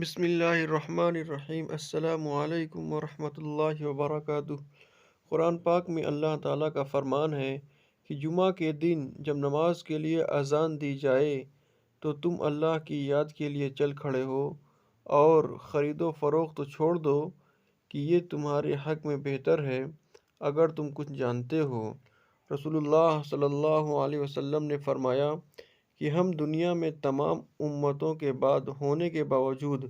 بسم اللہ الرحمن الرحیم۔ السلام علیکم ورحمۃ اللہ وبرکاتہ۔ قرآن پاک میں اللہ تعالیٰ کا فرمان ہے کہ جمعہ کے دن جب نماز کے لیے اذان دی جائے تو تم اللہ کی یاد کے لیے چل کھڑے ہو اور خرید و فروخت چھوڑ دو کہ یہ تمہارے حق میں بہتر ہے اگر تم کچھ جانتے ہو۔ رسول اللہ صلی اللہ علیہ وسلم نے فرمایا کہ ہم دنیا میں تمام امتوں کے بعد ہونے کے باوجود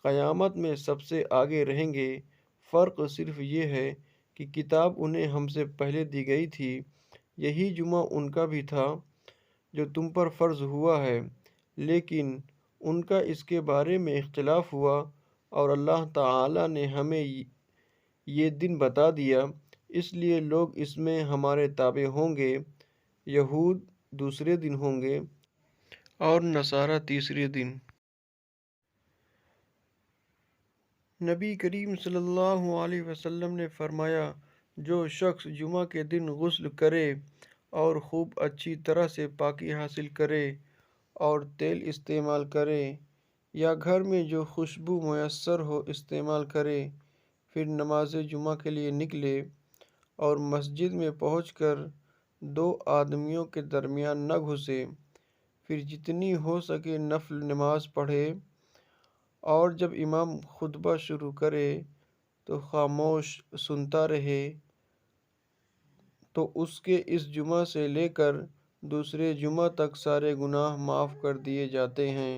قیامت میں سب سے آگے رہیں گے، فرق صرف یہ ہے کہ کتاب انہیں ہم سے پہلے دی گئی تھی، یہی جمعہ ان کا بھی تھا جو تم پر فرض ہوا ہے، لیکن ان کا اس کے بارے میں اختلاف ہوا اور اللہ تعالیٰ نے ہمیں یہ دن بتا دیا، اس لیے لوگ اس میں ہمارے تابع ہوں گے۔ یہود دوسرے دن ہوں گے اور نصارہ تیسرے دن۔ نبی کریم صلی اللہ علیہ وسلم نے فرمایا، جو شخص جمعہ کے دن غسل کرے اور خوب اچھی طرح سے پاکی حاصل کرے اور تیل استعمال کرے یا گھر میں جو خوشبو میسر ہو استعمال کرے، پھر نماز جمعہ کے لیے نکلے اور مسجد میں پہنچ کر دو آدمیوں کے درمیان نہ گھسے، پھر جتنی ہو سکے نفل نماز پڑھے اور جب امام خطبہ شروع کرے تو خاموش سنتا رہے، تو اس کے اس جمعہ سے لے کر دوسرے جمعہ تک سارے گناہ معاف کر دیے جاتے ہیں۔